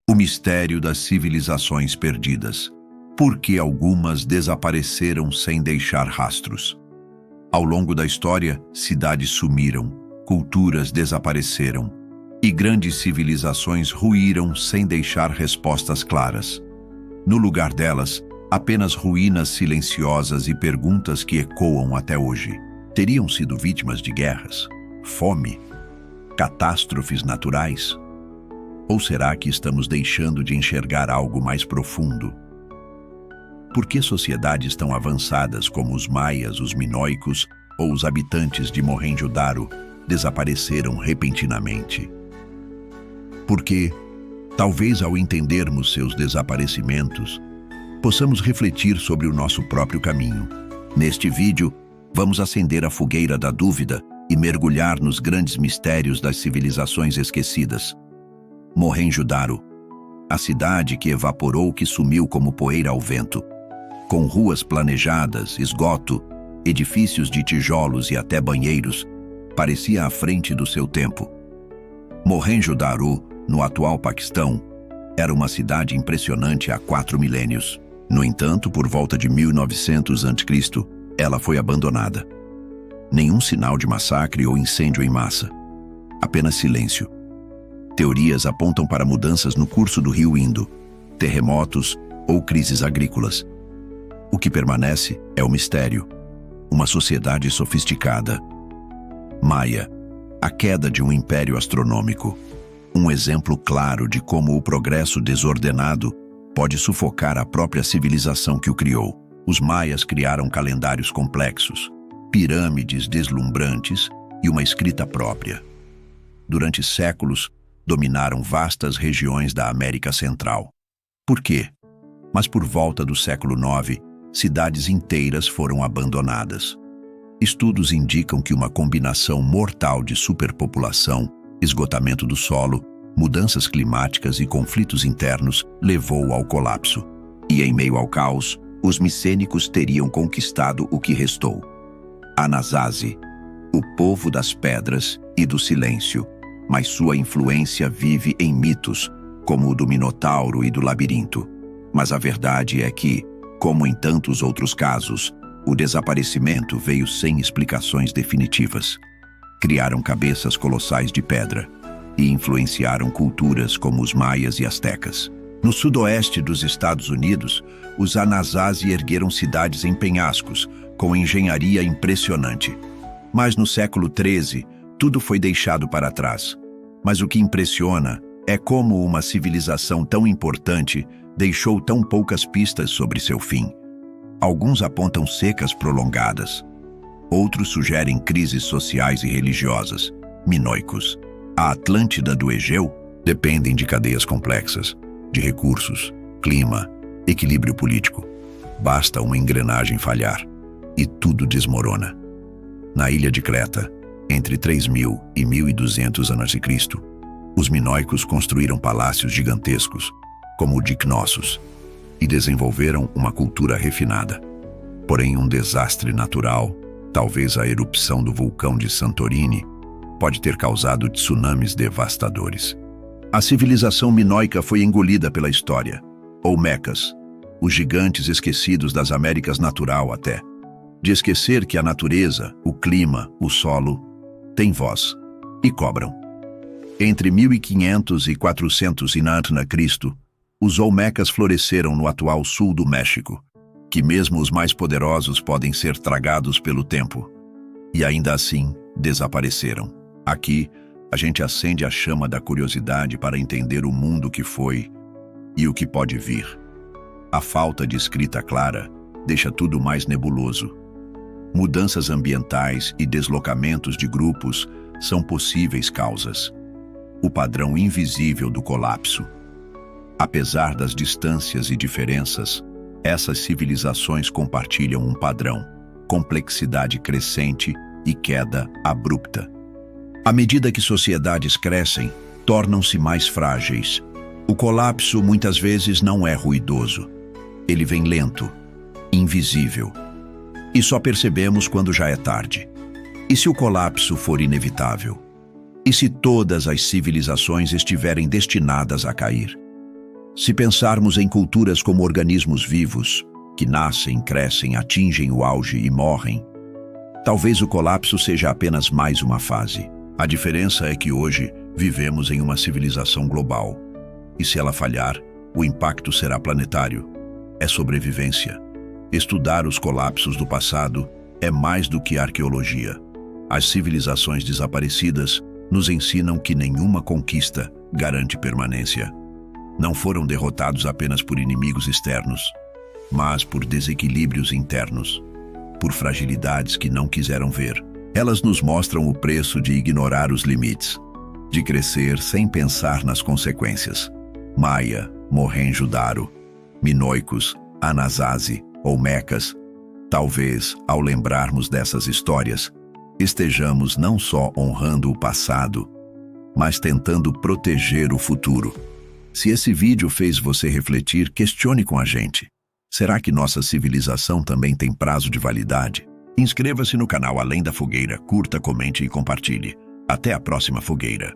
O mistério das civilizações perdidas. Por que algumas desapareceram sem deixar rastros? Ao longo da história, cidades sumiram, culturas desapareceram e grandes civilizações ruíram sem deixar respostas claras. No lugar delas, apenas ruínas silenciosas e perguntas que ecoam até hoje. Teriam sido vítimas de guerras, fome, catástrofes naturais? Ou será que estamos deixando de enxergar algo mais profundo? Por que sociedades tão avançadas como os maias, os minoicos ou os habitantes de Mohenjo-Daro desapareceram repentinamente? Porque, talvez ao entendermos seus desaparecimentos, possamos refletir sobre o nosso próprio caminho. Neste vídeo, vamos acender a fogueira da dúvida e mergulhar nos grandes mistérios das civilizações esquecidas. Mohenjo-Daro, a cidade que evaporou, que sumiu como poeira ao vento, com ruas planejadas, esgoto, edifícios de tijolos e até banheiros, parecia à frente do seu tempo. Mohenjo-Daro, no atual Paquistão, era uma cidade impressionante há 4 milênios. No entanto, por volta de 1900 a.C., ela foi abandonada. Nenhum sinal de massacre ou incêndio em massa. Apenas silêncio. Teorias apontam para mudanças no curso do rio Indo, terremotos ou crises agrícolas. O que permanece é o mistério. Uma sociedade sofisticada. Maia, a queda de um império astronômico. Um exemplo claro de como o progresso desordenado pode sufocar a própria civilização que o criou. Os maias criaram calendários complexos, pirâmides deslumbrantes e uma escrita própria. Durante séculos, dominaram vastas regiões da América Central. Por quê? Mas por volta do século IX, cidades inteiras foram abandonadas. Estudos indicam que uma combinação mortal de superpopulação, esgotamento do solo, mudanças climáticas e conflitos internos levou ao colapso. E em meio ao caos, os micênicos teriam conquistado o que restou. Anasazi, o povo das pedras e do silêncio, mas sua influência vive em mitos, como o do Minotauro e do Labirinto. Mas a verdade é que, como em tantos outros casos, o desaparecimento veio sem explicações definitivas. Criaram cabeças colossais de pedra e influenciaram culturas como os maias e astecas. No sudoeste dos Estados Unidos, os Anasazi ergueram cidades em penhascos, com engenharia impressionante. Mas no século XIII, tudo foi deixado para trás. Mas o que impressiona é como uma civilização tão importante deixou tão poucas pistas sobre seu fim. Alguns apontam secas prolongadas. Outros sugerem crises sociais e religiosas. Minoicos, a Atlântida do Egeu, dependem de cadeias complexas, de recursos, clima, equilíbrio político. Basta uma engrenagem falhar e tudo desmorona. Na ilha de Creta, entre 3000 e 1200 a.C., os minoicos construíram palácios gigantescos, como o de Knossos, e desenvolveram uma cultura refinada. Porém, um desastre natural, talvez a erupção do vulcão de Santorini, pode ter causado tsunamis devastadores. A civilização minoica foi engolida pela história. Olmecas, os gigantes esquecidos das Américas natural até. De esquecer que a natureza, o clima, o solo, têm voz e cobram. Entre 1500 e 400 a.C., os Olmecas floresceram no atual sul do México, que mesmo os mais poderosos podem ser tragados pelo tempo. E ainda assim, desapareceram. Aqui, a gente acende a chama da curiosidade para entender o mundo que foi e o que pode vir. A falta de escrita clara deixa tudo mais nebuloso. Mudanças ambientais e deslocamentos de grupos são possíveis causas. O padrão invisível do colapso. Apesar das distâncias e diferenças, essas civilizações compartilham um padrão: complexidade crescente e queda abrupta. À medida que sociedades crescem, tornam-se mais frágeis. O colapso muitas vezes não é ruidoso. Ele vem lento, invisível. E só percebemos quando já é tarde. E se o colapso for inevitável? E se todas as civilizações estiverem destinadas a cair? Se pensarmos em culturas como organismos vivos, que nascem, crescem, atingem o auge e morrem, talvez o colapso seja apenas mais uma fase. A diferença é que hoje vivemos em uma civilização global. E se ela falhar, o impacto será planetário. É sobrevivência. Estudar os colapsos do passado é mais do que arqueologia. As civilizações desaparecidas nos ensinam que nenhuma conquista garante permanência. Não foram derrotados apenas por inimigos externos, mas por desequilíbrios internos, por fragilidades que não quiseram ver. Elas nos mostram o preço de ignorar os limites, de crescer sem pensar nas consequências. Maia, Mohenjo-Daro, Minoicos, Anasazi, Olmecas. Talvez, ao lembrarmos dessas histórias, estejamos não só honrando o passado, mas tentando proteger o futuro. Se esse vídeo fez você refletir, questione com a gente. Será que nossa civilização também tem prazo de validade? Inscreva-se no canal Além da Fogueira, curta, comente e compartilhe. Até a próxima fogueira.